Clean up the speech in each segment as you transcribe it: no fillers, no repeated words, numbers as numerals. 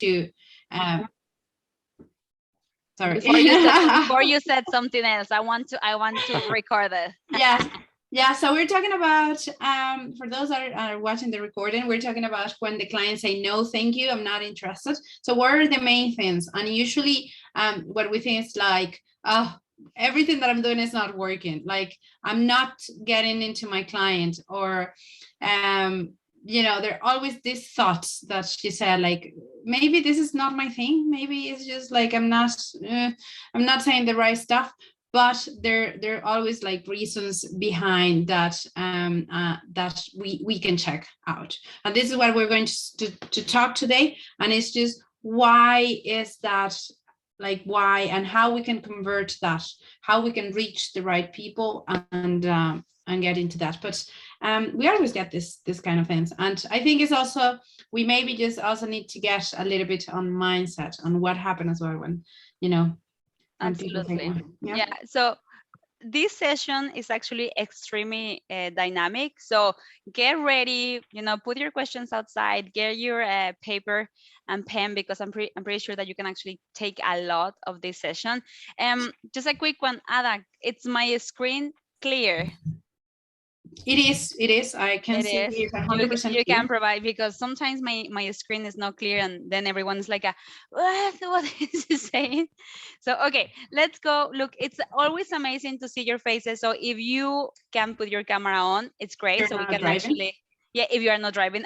to, sorry. Before you said something else, I want to record it. Yeah. So we're talking about, for those that are watching the recording, we're talking about when the clients say, no, thank you, I'm not interested. So what are the main things? And usually what we think is like, oh, everything that I'm doing is not working. Like I'm not getting into my client, or, there are always these thoughts that she said, like, maybe this is not my thing. Maybe it's just like, I'm not saying the right stuff. But there are always like reasons behind that, that we can check out. And this is what we're going to talk today. And it's just, why is that, like, why, and how we can convert that, how we can reach the right people and get into that. But we always get this kind of things. And I think it's also, we maybe just also need to get a little bit on mindset on what happened as well when, Absolutely. Yeah. So this session is actually extremely dynamic. So get ready, put your questions outside, get your paper and pen, because I'm pretty sure that you can actually take a lot of this session. Just a quick one, Ada, it's my screen clear? It is. I can see it 100%. You can provide, because sometimes my screen is not clear, and then everyone's like, what is he saying? So, okay, let's go. Look, it's always amazing to see your faces. So if you can put your camera on, it's great. You're so we can driving? Actually, yeah, if you are not driving,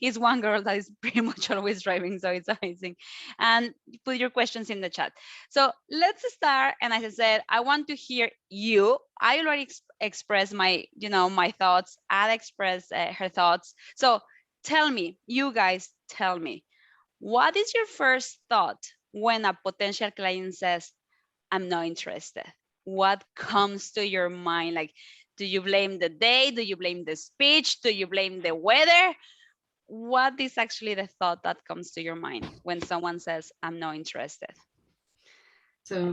it's one girl that is pretty much always driving, so it's amazing. And put your questions in the chat. So let's start. And as I said, I want to hear you. I already expressed my, my thoughts. I'll express her thoughts. So tell me, you guys, tell me, what is your first thought when a potential client says, I'm not interested? What comes to your mind? Like, do you blame the day? Do you blame the speech? Do you blame the weather? What is actually the thought that comes to your mind when someone says, I'm not interested? So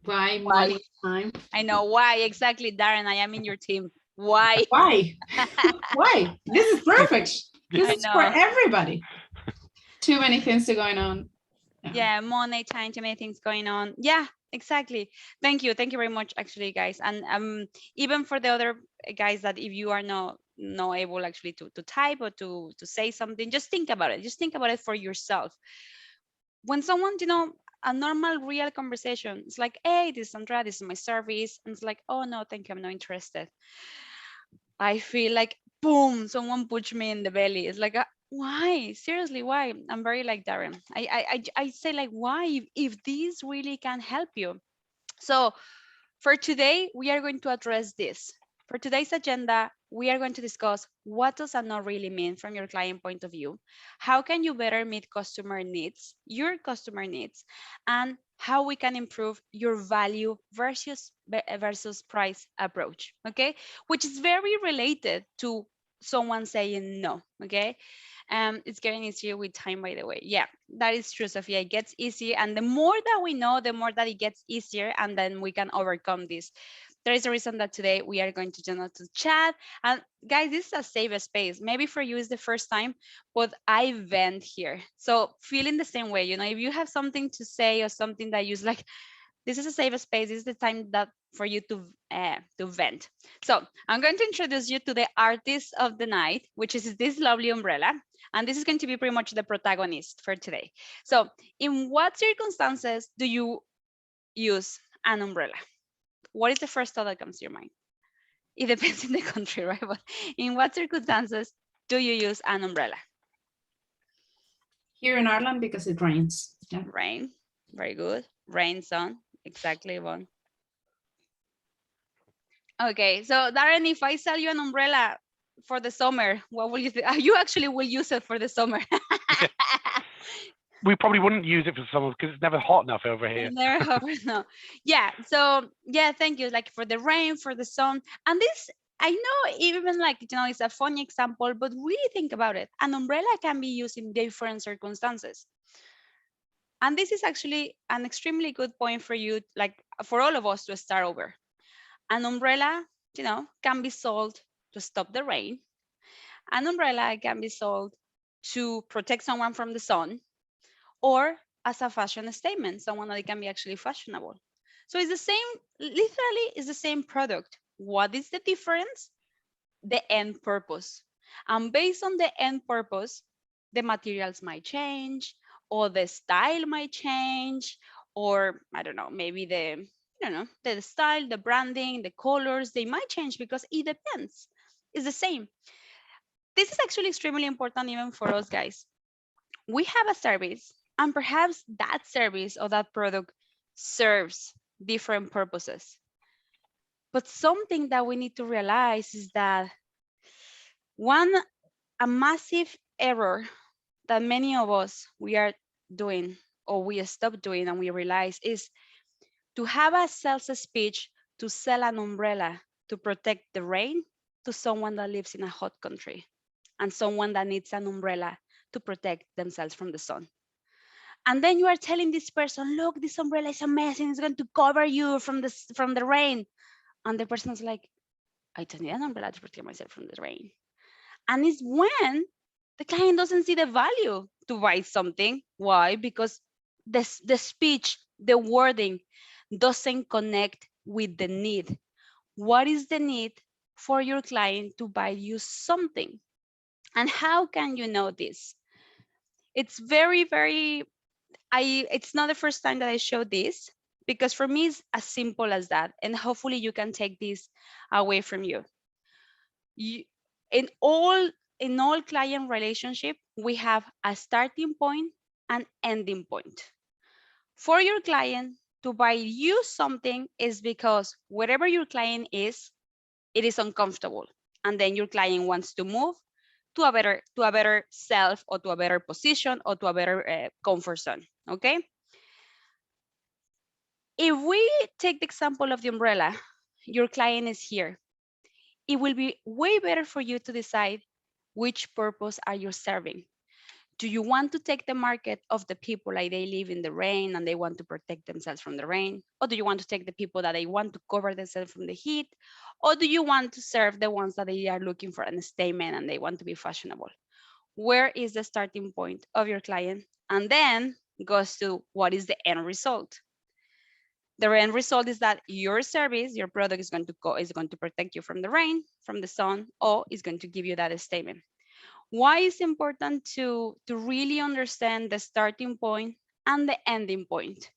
why money time? I know why exactly, Darren. I am in your team. Why? Why? Why? This is perfect. This is for everybody. Too many things going on. Yeah, money, time, too many things going on. Yeah, exactly. Thank you very much, actually, guys. And even for the other guys, that if you are not able actually to type or to say something, just think about it. Just think about it for yourself. When someone, a normal real conversation, it's like, hey, this is Andrea, this is my service, and it's like, oh no, thank you, I'm not interested. I feel like, boom, someone pushed me in the belly. It's like, why? Seriously, why? I'm very like Darren. I say, like, why, if this really can help you? So for today, we are going to address this. For today's agenda, we are going to discuss, what does a no really mean from your client point of view? How can you better meet customer needs, your customer needs, and how we can improve your value versus price approach, okay? Which is very related to someone saying no, okay? It's getting easier with time, by the way. Yeah, that is true, Sophia. It gets easier, and the more that we know, the more that it gets easier, and then we can overcome this. There is a reason that today we are going to chat. And guys, this is a safe space. Maybe for you is the first time, but I vent here. So feeling the same way, if you have something to say or something that you like, this is a safe space. This is the time that for you to vent. So I'm going to introduce you to the artist of the night, which is this lovely umbrella. And this is going to be pretty much the protagonist for today. So in what circumstances do you use an umbrella? What is the first thought that comes to your mind? It depends in the country, right? But in what circumstances do you use an umbrella? Here in Ireland, because it rains. Yeah. Rain, very good. Rain, sun, exactly one. Okay, so Darren, if I sell you an umbrella for the summer, what will you think? You actually will use it for the summer. We probably wouldn't use it for summer because it's never hot enough over here. Never hot enough. Yeah, so yeah, thank you. Like for the rain, for the sun. And this, I know, even like, it's a funny example, but really think about it. An umbrella can be used in different circumstances. And this is actually an extremely good point for you, like for all of us, to start over. An umbrella, can be sold to stop the rain. An umbrella can be sold to protect someone from the sun, or as a fashion statement, someone that can be actually fashionable. So it's the same, literally it's the same product. What is the difference? The end purpose. And based on the end purpose, the materials might change, or the style might change, or I don't know, maybe the style, the branding, the colors, they might change because it depends. It's the same. This is actually extremely important even for us guys. We have a service, and perhaps that service or that product serves different purposes. But something that we need to realize is that one a massive error that many of us we are doing or we stop doing and we realize is to have a sales speech to sell an umbrella to protect the rain to someone that lives in a hot country and someone that needs an umbrella to protect themselves from the sun. And then you are telling this person, look, this umbrella is amazing, it's going to cover you from the rain. And the person is like, I don't need an umbrella to protect myself from the rain. And it's when the client doesn't see the value to buy something. Why? Because the speech, the wording doesn't connect with the need. What is the need for your client to buy you something? And how can you know this? It's very, very, it's not the first time that I show this, because for me it's as simple as that. And hopefully you can take this away from you. You in all client relationship, we have a starting point and ending point. For your client to buy you something is because wherever your client is, it is uncomfortable. And then your client wants to move to a better self or to a better position or to a better comfort zone. Okay. If we take the example of the umbrella, your client is here. It will be way better for you to decide which purpose are you serving. Do you want to take the market of the people like they live in the rain and they want to protect themselves from the rain? Or do you want to take the people that they want to cover themselves from the heat? Or do you want to serve the ones that they are looking for an statement and they want to be fashionable? Where is the starting point of your client? And then goes to what is the end result? The end result is that your service, your product is going to protect you from the rain, from the sun, or is going to give you that statement. Why is important to really understand the starting point and the ending point?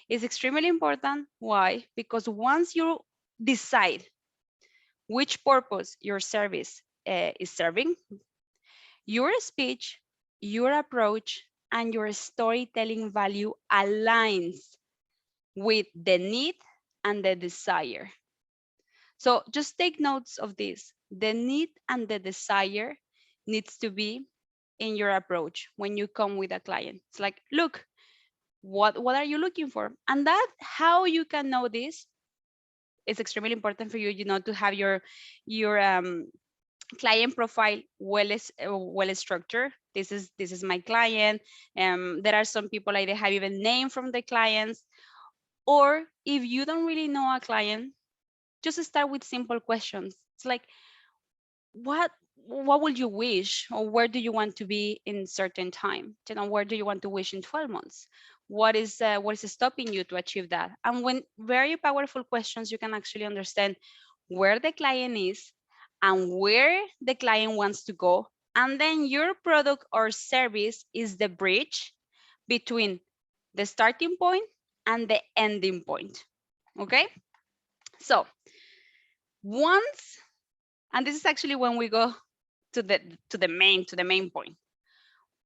It's extremely important. Why? Because once you decide which purpose your service is serving, your speech, your approach, and your storytelling value aligns with the need and the desire. So just take notes of this. The need and the desire needs to be in your approach when you come with a client. It's like, look, what are you looking for? And that how you can know this is extremely important for you, to have your client profile well structured. This is my client. There are some people like they have even name from the clients. Or if you don't really know a client, just start with simple questions. It's like, what would you wish, or where do you want to be in certain time? Where do you want to wish in 12 months? What is stopping you to achieve that? And when very powerful questions, you can actually understand where the client is and where the client wants to go. And then your product or service is the bridge between the starting point and the ending point. Okay. So once, and this is actually when we go to the main point.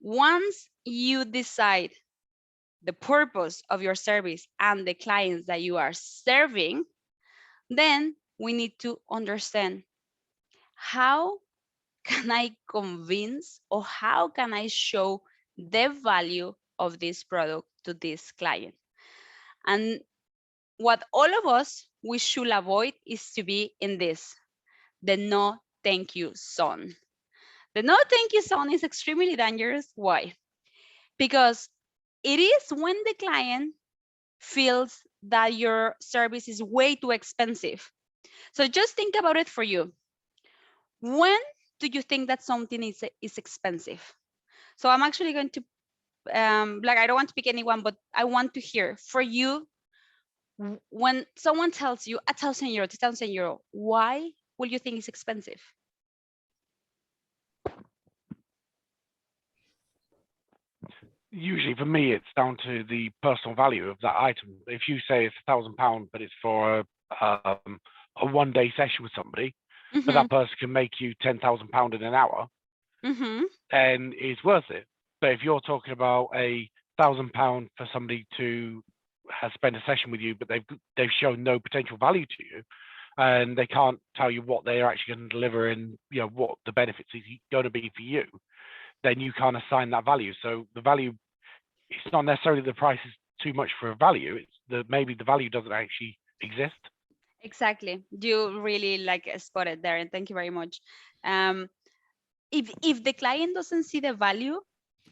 Once you decide the purpose of your service and the clients that you are serving, then we need to understand how can I convince, or how can I show the value of this product to this client. And what all of us we should avoid is to be in this, the no thank you zone. The no thank you zone is extremely dangerous. Why? Because it is when the client feels that your service is way too expensive. So just think about it for you. When do you think that something is expensive? So I'm actually going to like, I don't want to pick anyone, but I want to hear for you, when someone tells you €1,000, €2,000, why will you think it's expensive? Usually for me, it's down to the personal value of that item. If you say it's £1,000, but it's for a 1-day session with somebody, but that person can make you £10,000 in an hour, then it's worth it. But if you're talking about £1,000 for somebody to spend a session with you, but they've shown no potential value to you, and they can't tell you what they're actually going to deliver and what the benefits is going to be for you, then you can't assign that value. So the value, it's not necessarily the price is too much for a value. It's maybe the value doesn't actually exist. Exactly. You really spotted there, and thank you very much. If the client doesn't see the value,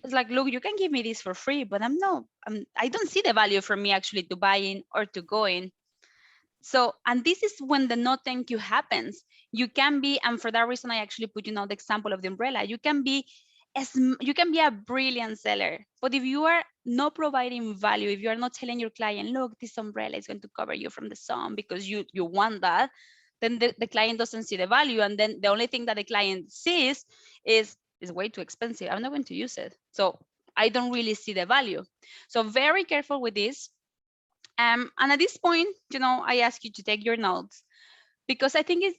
it's like, look, you can give me this for free, but I don't see the value for me actually to buy in or to go in. So, and this is when the no thank you happens. You can be, and for that reason, I actually put the example of the umbrella. You can be a brilliant seller, but if you are not providing value, if you are not telling your client, look, this umbrella is going to cover you from the sun because you want that, then the client doesn't see the value, and then the only thing that the client sees is way too expensive. I'm not going to use it, so I don't really see the value. So very careful with this. And at this point, I ask you to take your notes, because I think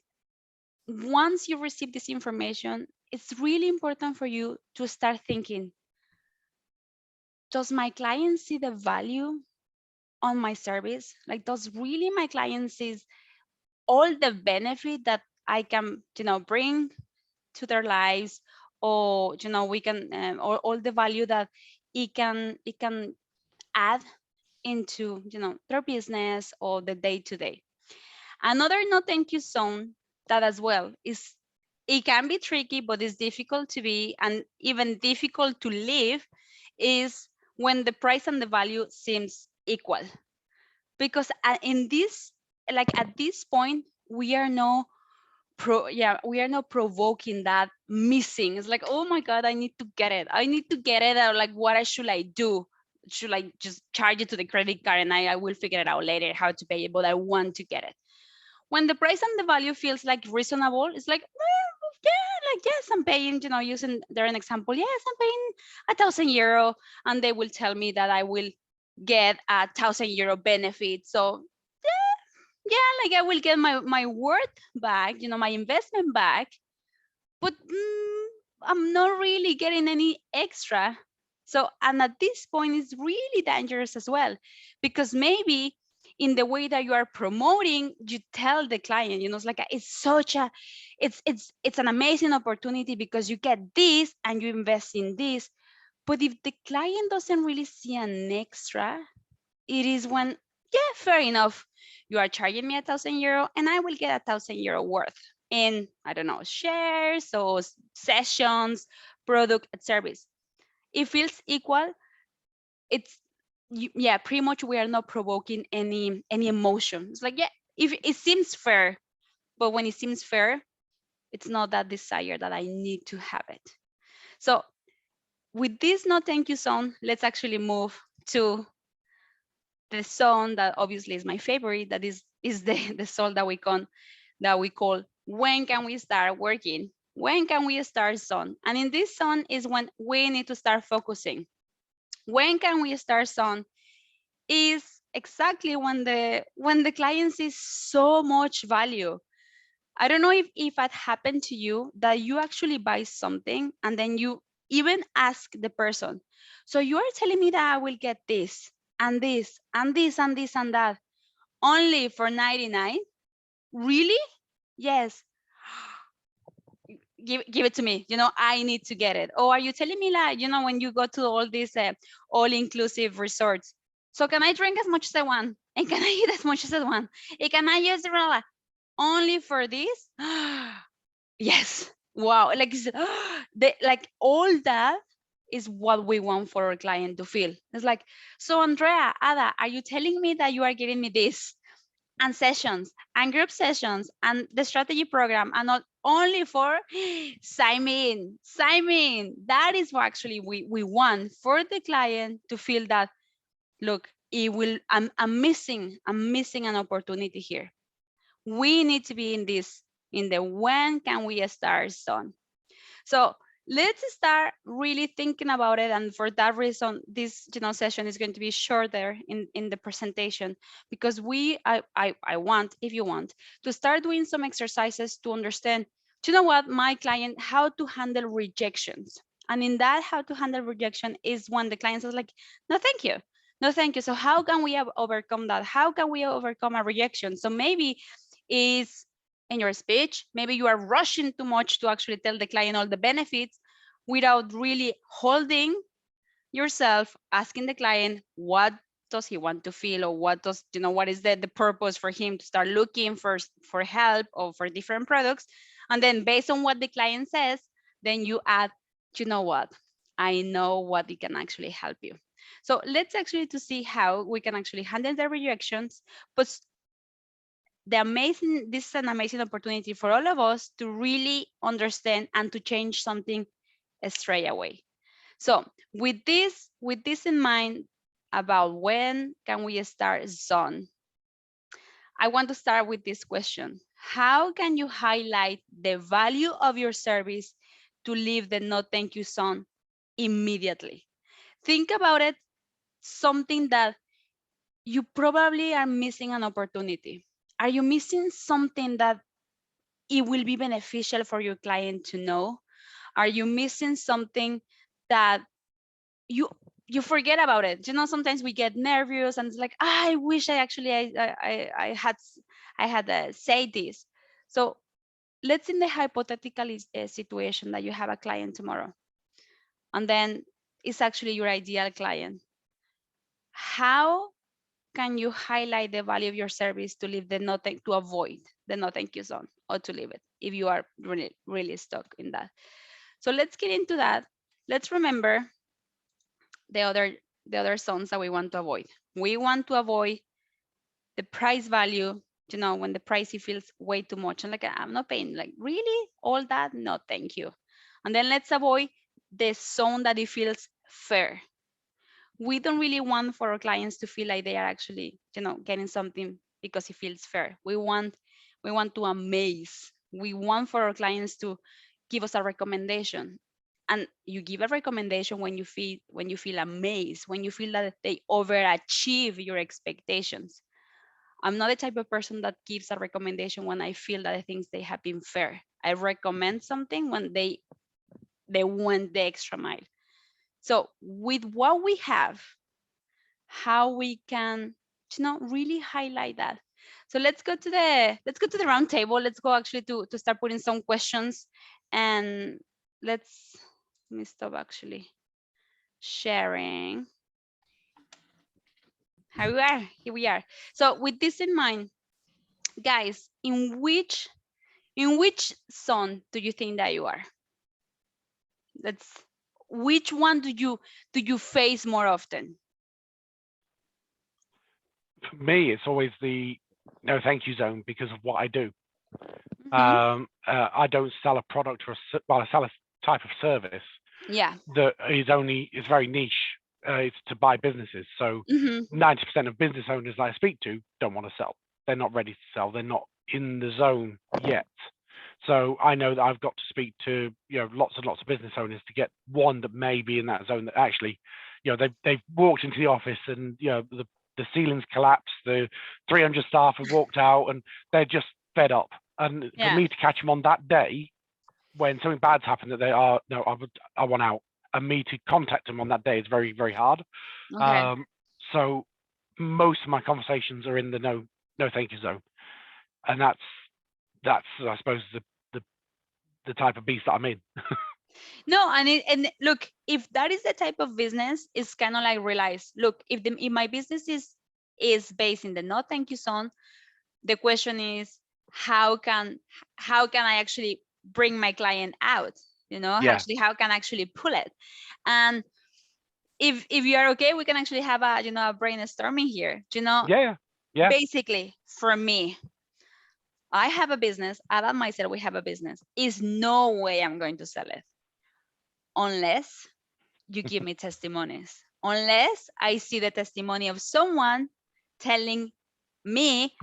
once you receive this information, it's really important for you to start thinking, does my client see the value on my service? Like, does really my client see all the benefit that I can, bring to their lives, or, we can, or all the value that it can add into, their business or the day-to-day. Another no thank you zone that as well is, it can be tricky, but it's difficult to be, and even difficult to live, is when the price and the value seems equal. Because at this point, we are not provoking that missing. It's like, oh my God, I need to get it. Or like, what should I do? Should I just charge it to the credit card and I will figure it out later how to pay it, but I want to get it. When the price and the value feels like reasonable, it's like, yes, I'm paying, using their example, yes, I'm paying €1,000, and they will tell me that I will get €1,000 benefit. So I will get my worth back, my investment back, but I'm not really getting any extra. So, and at this point, it's really dangerous as well, because maybe in the way that you are promoting, you tell the client, it's like, it's an amazing opportunity because you get this and you invest in this. But if the client doesn't really see an extra, it is when, yeah, fair enough, you are charging me €1,000 and I will get €1,000 worth in, I don't know, shares or sessions, product, and service. It feels equal. Pretty much we are not provoking any emotion. It's like, yeah, if it seems fair, but when it seems fair, it's not that desire that I need to have it. So with this no thank you zone, let's actually move to the zone that obviously is my favorite, that is the zone that we call when can we start working? When can we start zone? And in this zone is when we need to start focusing. When can we start zone is exactly when the client sees so much value. I don't know if it happened to you that you actually buy something and then you even ask the person, so you are telling me that I will get this and this and this and this and that only for 99? Really? Yes. Give it to me. I need to get it. Or are you telling me that, when you go to all these all-inclusive resorts, so can I drink as much as I want? And can I eat as much as I want? And can I use the umbrella only for this? Yes. Wow. Like all that is what we want for our client to feel. It's like, so Andrea, Ada, are you telling me that you are giving me this and sessions and group sessions and the strategy program, and not only for sign me in, sign me in. That is what actually we want for the client to feel that, look, it will, I'm missing an opportunity here. We need to be in this, in the when can we start zone. So let's start really thinking about it. And for that reason, this session is going to be shorter in the presentation, because I want, if you want, to start doing some exercises to understand, what, my client, how to handle rejections. And in that, how to handle rejection is when the client says like, no, thank you. No, thank you. So how can we overcome that? How can we overcome a rejection? So maybe is in your speech, maybe you are rushing too much to actually tell the client all the benefits without really holding yourself, asking the client what does he want to feel, or what does, what is the purpose for him to start looking for help or for different products. And then based on what the client says, then you add, what, I know what it can actually help you. So let's actually to see how we can actually handle the rejections. But this is an amazing opportunity for all of us to really understand and to change something straight away. So with this in mind, about when can we start zone, I want to start with this question. How can you highlight the value of your service to leave the no thank you zone immediately? Think about it, something that you probably are missing an opportunity. Are you missing something that it will be beneficial for your client to know? Are you missing something that you forget about it? Sometimes we get nervous and it's like, I wish I had said this. So let's, in the hypothetical situation that you have a client tomorrow, and then it's actually your ideal client. How can you highlight the value of your service to leave to avoid the no thank you zone, or to leave it if you are really, really stuck in that? So let's get into that. Let's remember the other zones that we want to avoid. We want to avoid the price value, when the price feels way too much. And like, I'm not paying like really all that. No, thank you. And then let's avoid the zone that it feels fair. We don't really want for our clients to feel like they are actually, getting something because it feels fair. We want to amaze. We want for our clients to give us a recommendation. And you give a recommendation when you feel amazed, when you feel that they overachieve your expectations. I'm not the type of person that gives a recommendation when I feel that I think they have been fair. I recommend something when they went the extra mile. So with what we have, how we can, really highlight that. So let's go to the round table. Let's go actually to start putting some questions, and let me stop actually sharing. Here we are. So with this in mind, guys, in which zone do you think that you are? Which one do you face more often? For me, it's always the no thank you zone because of what I do. I don't sell a product or I sell a type of service that is very niche. It's to buy businesses. So 90% of business owners that I speak to don't want to sell. They're not ready to sell. They're not in the zone yet. So I know that I've got to speak to lots and lots of business owners to get one that may be in that zone that actually, they've walked into the office and the ceilings collapsed, the 300 staff have walked out, and they're just fed up. And for me to catch them on that day when something bad's happened, that they are I want out, and me to contact them on that day is very, very hard. Okay. So most of my conversations are in the no thank you zone, and that's I suppose the type of beast that I'm in. No, and look, if that is the type of business, it's kind of like realize, look, if my business is based in the no thank you zone, the question is how can I actually bring my client out? Actually, how can I actually pull it? And if you are okay, we can actually have a a brainstorming here. Yeah. Yeah. Basically, for me, I have a business. Adam and myself, we have a business. Is no way I'm going to sell it unless you give me testimonies. Unless I see the testimony of someone telling me,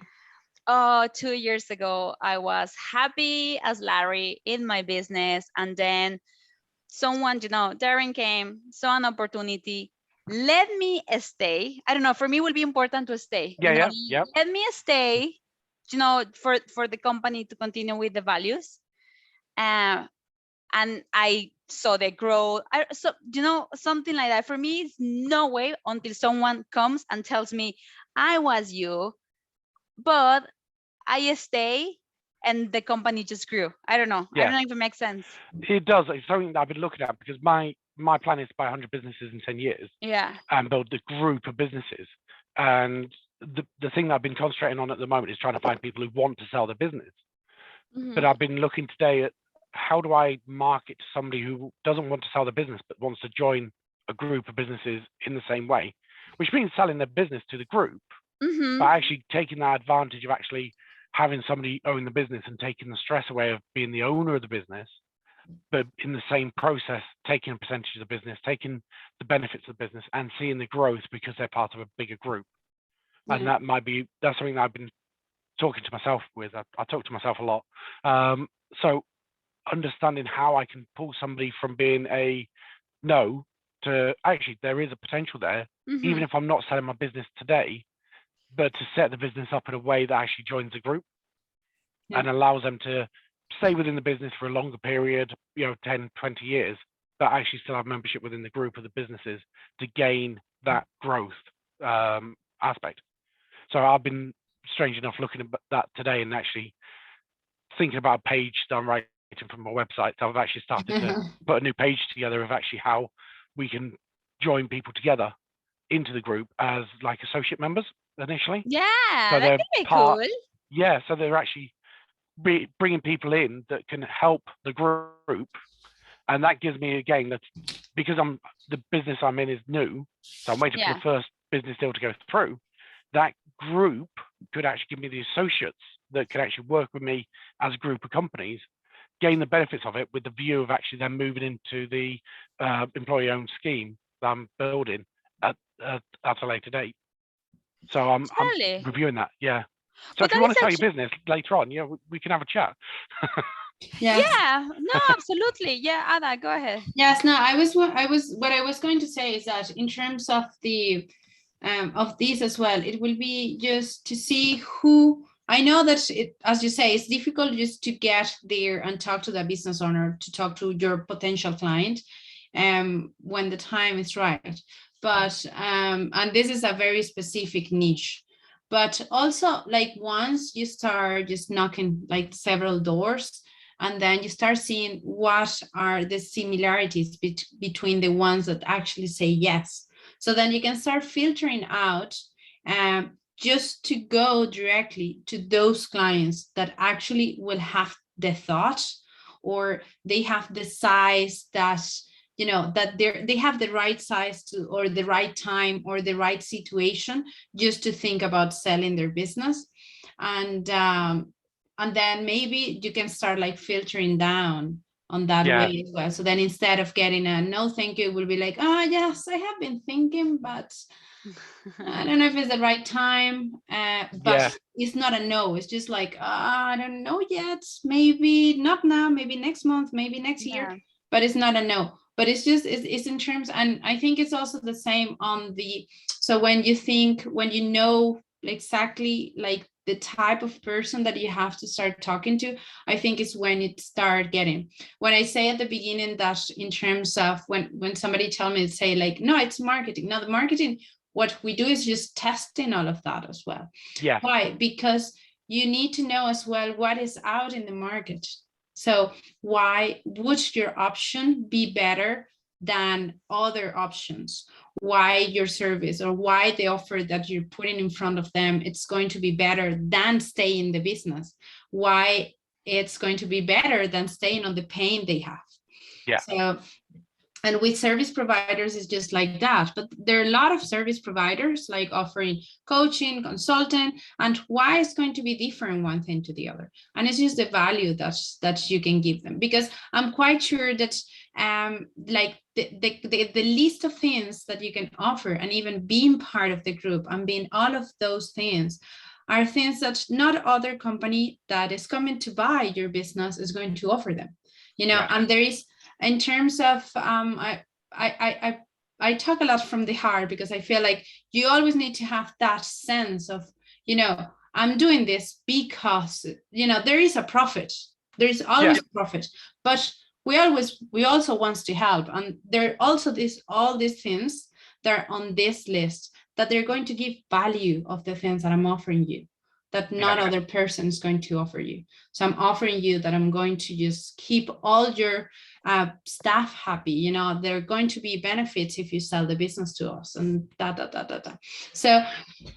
oh, 2 years ago, I was happy as Larry in my business. And then someone, Darren came, saw an opportunity, let me stay. I don't know, for me, it will be important to stay. Yeah. Let me stay, for the company to continue with the values. And I saw the growth. Something like that. For me, it's no way until someone comes and tells me, I was you, but I stay and the company just grew. I don't know. Yeah. I don't know if it makes sense. It does. It's something that I've been looking at because my plan is to buy 100 businesses in 10 years. Yeah. And build the group of businesses. And the thing that I've been concentrating on at the moment is trying to find people who want to sell their business. Mm-hmm. But I've been looking today at how do I market to somebody who doesn't want to sell their business but wants to join a group of businesses in the same way, which means selling their business to the group, Mm-hmm. but actually taking that advantage of actually having somebody own the business and taking the stress away of being the owner of the business, but in the same process, taking a percentage of the business, taking the benefits of the business and seeing the growth because they're part of a bigger group. Yeah. And that's something that I've been talking to myself with. I talk to myself a lot. So understanding how I can pull somebody from being a no to actually there is a potential there, Mm-hmm. even if I'm not selling my business today, but to set the business up in a way that actually joins the group and allows them to stay within the business for a longer period, 10, 20 years, but actually still have membership within the group of the businesses to gain that growth aspect. So I've been, strange enough, looking at that today and actually thinking about a page that I'm writing from my website. So I've actually started to put a new page together of actually how we can join people together into the group as like associate members initially. Yeah, so that could be cool. Yeah, so they're actually bringing people in that can help the group, and that gives me, again, that's because the business I'm in is new, so I'm waiting for the first business deal to go through. That group could actually give me the associates that could actually work with me as a group of companies, gain the benefits of it with the view of actually then moving into the employee-owned scheme that I'm building at a later date. So I'm reviewing that. Yeah. So if you want to sell your business later on, we can have a chat. Yeah, no, absolutely. Yeah, Ada, go ahead. Yes, no, what I was going to say is that in terms of the of these as well, it will be just to see who. I know that as you say, it's difficult just to get there and talk to the business owner, to talk to your potential client when the time is right. But and this is a very specific niche. But also, like, once you start just knocking like several doors, and then you start seeing what are the similarities between the ones that actually say yes. So then you can start filtering out just to go directly to those clients that actually will have the thought, or they have the size that, that they have the right size to, or the right time, or the right situation just to think about selling their business. And then maybe you can start like filtering down on that way as well. So then instead of getting a no thank you, it will be like, oh yes, I have been thinking, but I don't know if it's the right time. But it's not a no. It's just like, I don't know yet. Maybe not now, maybe next month, maybe next year. But it's not a no. But it's just, it's in terms, and I think it's also the same on the, so when you know exactly like the type of person that you have to start talking to, I think it's when it start getting, when I say at the beginning that in terms of when somebody tell me, say like, no, it's marketing. Now the marketing, what we do is just testing all of that as well. Yeah. Why? Because you need to know as well what is out in the market. So why would your option be better than other options? Why your service or why the offer that you're putting in front of them, it's going to be better than stay in the business? Why it's going to be better than staying on the pain they have? Yeah. So And with service providers, it's just like that. But there are a lot of service providers like offering coaching, consultant, and why it's going to be different one thing to the other. And it's just the value that you can give them. Because I'm quite sure that like the list of things that you can offer, and even being part of the group and being all of those things, are things that not other company that is coming to buy your business is going to offer them. Yeah. And there is, in terms of I talk a lot from the heart, because I feel like you always need to have that sense of, I'm doing this because, there is a profit. There's always a profit, but we also want to help. And there are also all these things that are on this list that they're going to give value of the things that I'm offering you, that not other person is going to offer you. So I'm offering you that I'm going to just keep all your staff happy. There are going to be benefits if you sell the business to us, and So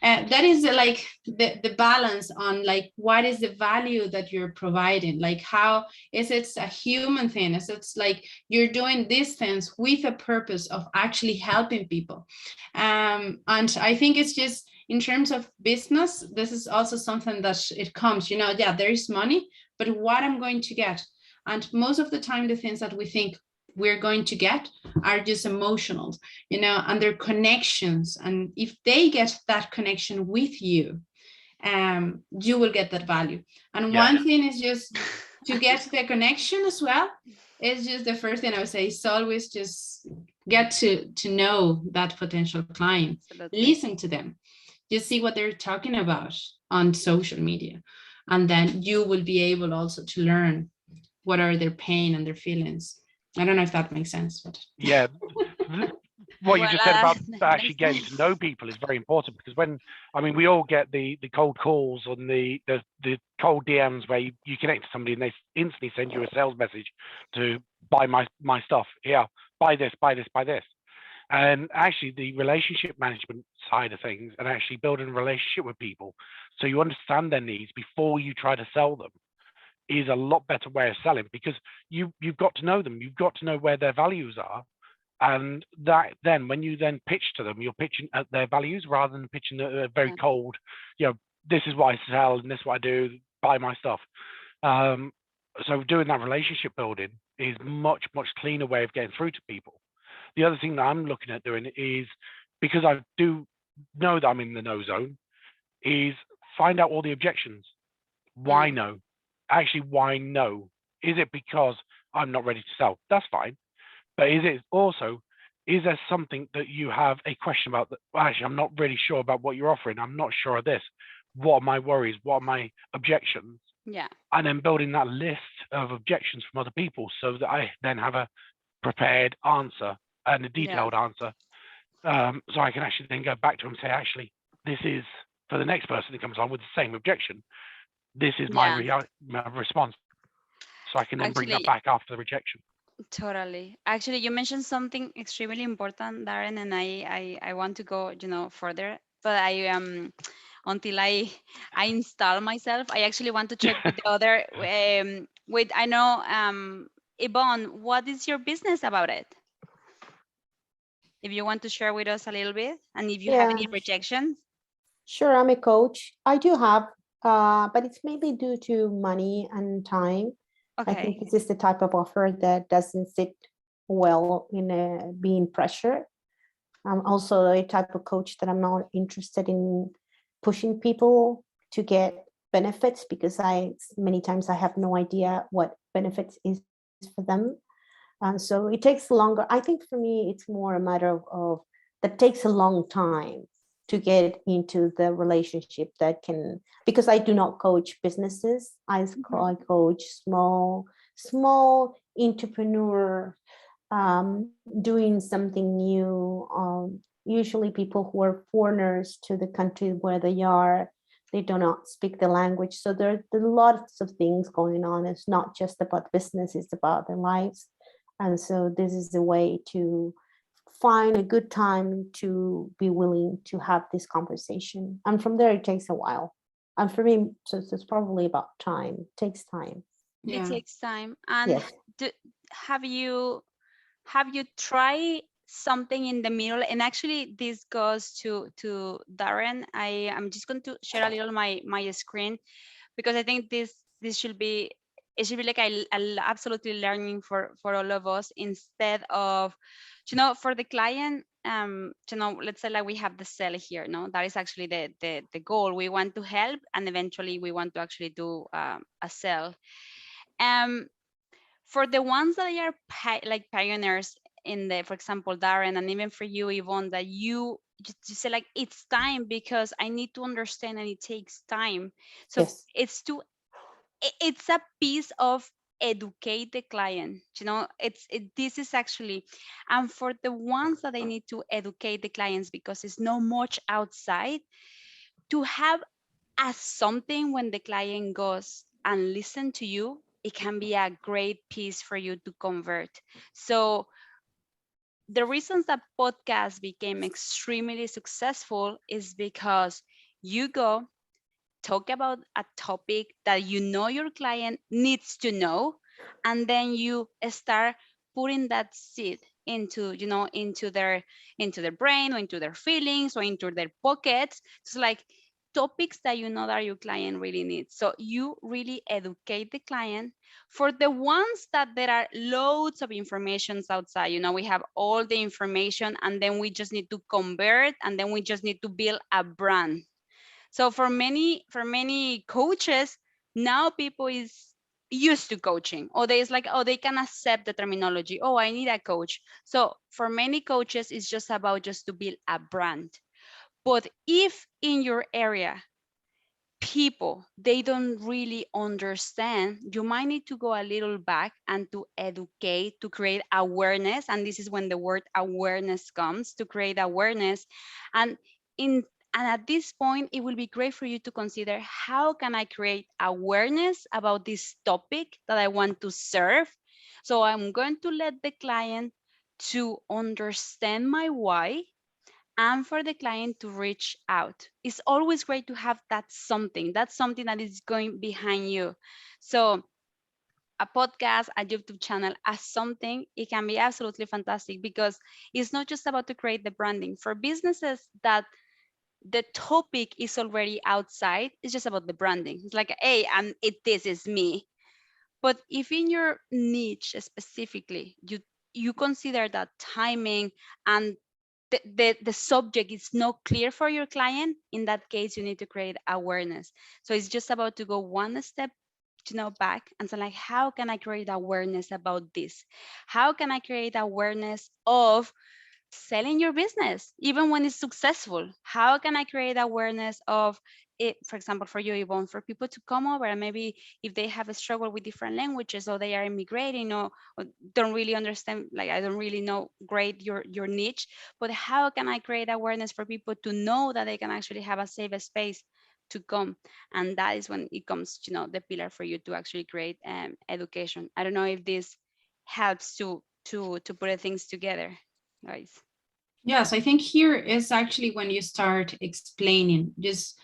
that is like the balance on like, what is the value that you're providing? Like, how is it a human thing? Is it like you're doing these things with a purpose of actually helping people? And I think it's just, in terms of business, this is also something that it comes, there is money, but what I'm going to get. And most of the time, the things that we think we're going to get are just emotional, and they're connections. And if they get that connection with you, you will get that value. And one thing is just to get the connection as well. It's just the first thing I would say is always just get to know that potential client. Absolutely. Listen to them. You see what they're talking about on social media. And then you will be able also to learn what are their pain and their feelings. I don't know if that makes sense. But yeah. What you just said about actually getting to know people is very important, because we all get the cold calls on the cold DMs where you connect to somebody and they instantly send you a sales message to buy my stuff. Yeah, buy this, buy this, buy this. And actually the relationship management side of things, and actually building a relationship with people so you understand their needs before you try to sell them, is a lot better way of selling, because you've got to know them. You've got to know where their values are. And that then when you then pitch to them, you're pitching at their values rather than pitching at a very cold, this is what I sell and this is what I do, buy my stuff. So doing that relationship building is much, much cleaner way of getting through to people. The other thing that I'm looking at doing is, because I do know that I'm in the no zone, is find out all the objections. Why no? Actually, why no? Is it because I'm not ready to sell? That's fine. But is there something that you have a question about that, well, actually, I'm not really sure about what you're offering. I'm not sure of this. What are my worries? What are my objections? Yeah. And then building that list of objections from other people so that I then have a prepared answer and a detailed answer. So I can actually then go back to them and say, actually, this is for the next person that comes on with the same objection. This is my response. So I can then bring that back after the rejection. Totally. Actually, you mentioned something extremely important, Darren, and I want to go, further. But until I install myself, I actually want to check with the other. I know, Yvonne, what is your business about it? If you want to share with us a little bit, and if you have any rejections. Sure, I'm a coach. I do have, but it's mainly due to money and time. Okay. I think this is the type of offer that doesn't sit well in being pressure. I'm also a type of coach that I'm not interested in pushing people to get benefits, because many times I have no idea what benefits is for them. So it takes longer. I think for me, it's more a matter of that takes a long time to get into the relationship that can, because I do not coach businesses. I coach small entrepreneur doing something new. Usually people who are foreigners to the country where they are, they do not speak the language. So there are lots of things going on. It's not just about business, it's about their lives. And so this is the way to find a good time to be willing to have this conversation. And from there, it takes a while. And for me, so it's probably about time. It takes time. It takes time. And have you tried something in the middle? And actually this goes to Darren. I'm just going to share a little my screen, because I think this should be, it should be like absolutely learning for all of us, instead of, for the client, let's say like we have the sell here, no, that is actually the goal. We want to help, and eventually we want to actually do a sell. um for the ones that are like pioneers in the, for example, Darren, and even for you, Yvonne, that you say like, it's time because I need to understand and it takes time. So Yes. it's a piece of educate the client, this is actually, and for the ones that they need to educate the clients, because it's not much outside, to have as something when the client goes and listen to you, it can be a great piece for you to convert. So the reasons that podcasts became extremely successful is because you go talk about a topic that your client needs to know, and then you start putting that seed into, into their brain, or into their feelings, or into their pockets. It's like topics that that your client really needs. So you really educate the client. For the ones that there are loads of informations outside, we have all the information, and then we just need to convert, and then we just need to build a brand. So for many coaches, now people is used to coaching, or they is like, oh, they can accept the terminology. Oh, I need a coach. So for many coaches, it's just about just to build a brand. But if in your area people they don't really understand, you might need to go a little back and to educate, to create awareness. And this is when the word awareness comes, to create awareness. and in and at this point, it will be great for you to consider, how can I create awareness about this topic that I want to serve? So I'm going to let the client to understand my why, and for the client to reach out. It's always great to have that's something that is going behind you. So a podcast, a YouTube channel as something, it can be absolutely fantastic, because it's not just about to create the branding. For businesses that the topic is already outside, it's just about the branding. It's like, hey, this is me. But if in your niche specifically, you consider that timing and the subject is not clear for your client, in that case, you need to create awareness. So it's just about to go one step back and say like, how can I create awareness about this? How can I create awareness of selling your business even when it's successful? How can I create awareness of it, for example, for you, Yvonne, for people to come over, and maybe if they have a struggle with different languages, or they are immigrating, or don't really understand, like, I don't really know great your niche, but how can I create awareness for people to know that they can actually have a safe space to come? And that is when it comes, the pillar for you to actually create education. I don't know if this helps to put things together, guys. Yes, I think here is actually when you start explaining, just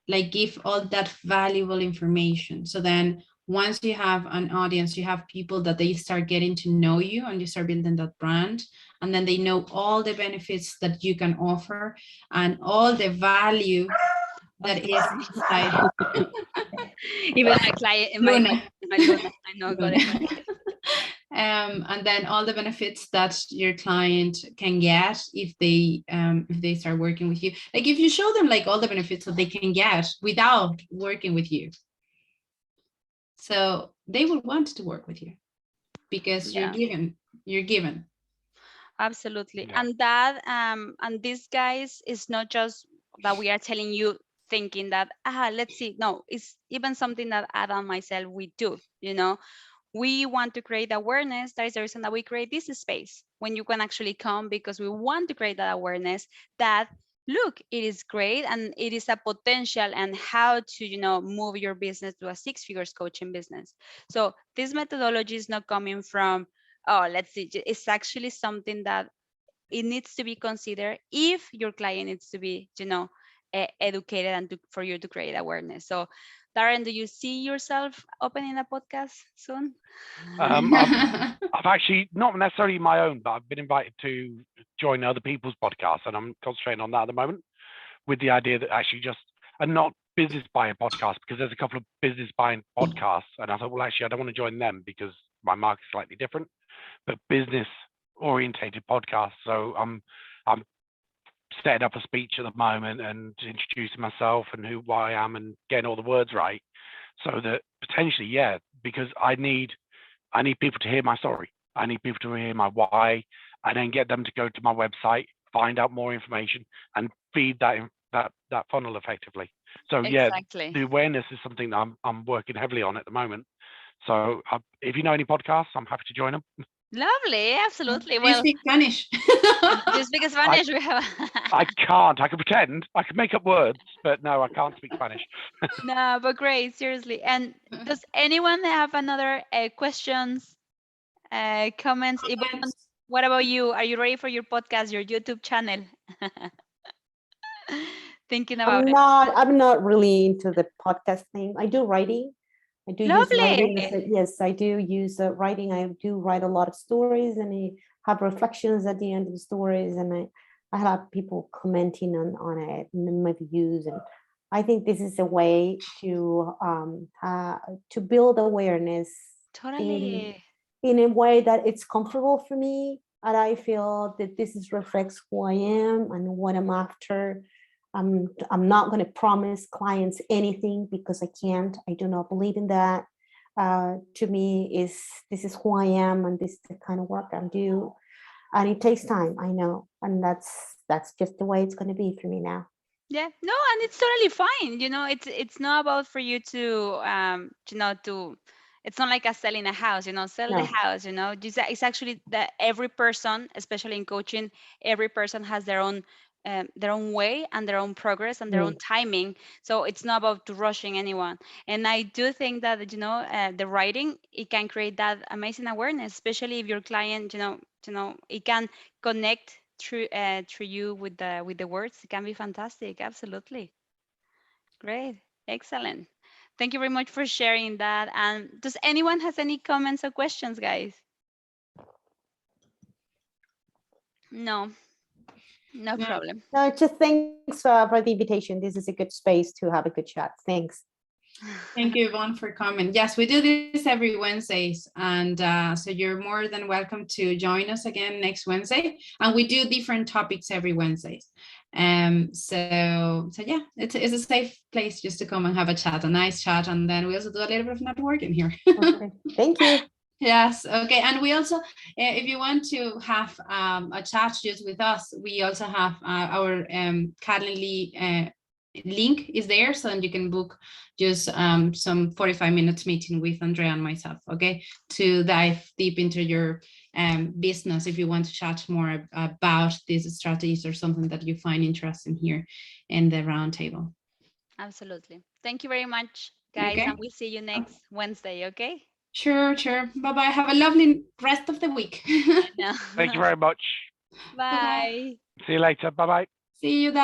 like give all that valuable information. So then once you have an audience, you have people that they start getting to know you, and you start building that brand, and then they know all the benefits that you can offer and all the value that is inside. Even my client, my Luna, I know, got it. And then all the benefits that your client can get if they start working with you. Like if you show them like all the benefits that they can get without working with you, so they will want to work with you because Yeah, you're given. absolutely. Yeah. And this, guys, is not just that we are telling you, thinking that, let's see. No, it's even something that Adam and myself, we do, we want to create awareness. That is the reason that we create this space, when you can actually come, because we want to create that awareness that, look, it is great, and it is a potential, and how to, move your business to a six figures coaching business. So this methodology is not coming from, oh, let's see, it's actually something that it needs to be considered if your client needs to be, educated, and for you to create awareness. So Darren, do you see yourself opening a podcast soon? I've actually not necessarily my own, but I've been invited to join other people's podcasts, and I'm concentrating on that at the moment, with the idea that actually just and not business buying podcast, because there's a couple of business buying podcasts, and I thought, well, actually, I don't want to join them because my market's slightly different, but business orientated podcasts. So I'm setting up a speech at the moment and introducing myself and who I am and getting all the words right, so that potentially, yeah, because I need people to hear my story. I need people to hear my why, and then get them to go to my website, find out more information, and feed that funnel effectively. So Exactly. yeah, the awareness is something that I'm working heavily on at the moment. So if you know any podcasts, I'm happy to join them. Lovely, absolutely. You Well, speak Spanish. just because Spanish, we have. I can't. I can pretend. I can make up words, but no, I can't speak Spanish. No, but great, seriously. And does anyone have another questions, comments? Yvonne, what about you? Are you ready for your podcast, your YouTube channel? Thinking about it. I'm not really into the podcast thing. I do writing. I do use writing. Lovely. Yes, I do use writing. I do write a lot of stories, and I have reflections at the end of the stories, and I have people commenting on it and my views. And I think this is a way to build awareness Totally. in a way that it's comfortable for me, and I feel that this reflects who I am and what I'm after. I'm not going to promise clients anything because I can't. I do not believe in that. To me, this is who I am, and this is the kind of work I do, and it takes time. I know, and that's just the way it's going to be for me now. Yeah, no, and it's totally fine. It's not about for you to it's not like selling a house, sell the No. house, it's actually that every person, especially in coaching, every person has their own way and their own progress and their own timing. So it's not about rushing anyone. And I do think that, the writing, it can create that amazing awareness, especially if your client, it can connect through you with the words. It can be fantastic. Absolutely. Great. Excellent. Thank you very much for sharing that. And does anyone has any comments or questions, guys? No problem. No, just thanks for the invitation. This is a good space to have a good chat. Thanks. Thank you, Yvonne, for coming. Yes, we do this every Wednesdays, and so you're more than welcome to join us again next Wednesday. And we do different topics every Wednesdays. So yeah, it's a safe place just to come and have a chat, a nice chat, and then we also do a little bit of networking here. Okay. Thank you. Yes. Okay. And we also, if you want to have a chat just with us, we also have our Calendly link is there, so you can book just some 45 minutes meeting with Andrea and myself, okay, to dive deep into your business if you want to chat more about these strategies or something that you find interesting here in the roundtable. Absolutely. Thank you very much, guys, Okay. and we'll see you next Wednesday, okay? Sure. Bye-bye. Have a lovely rest of the week. Thank you very much. Bye. See you later. Bye-bye. See you.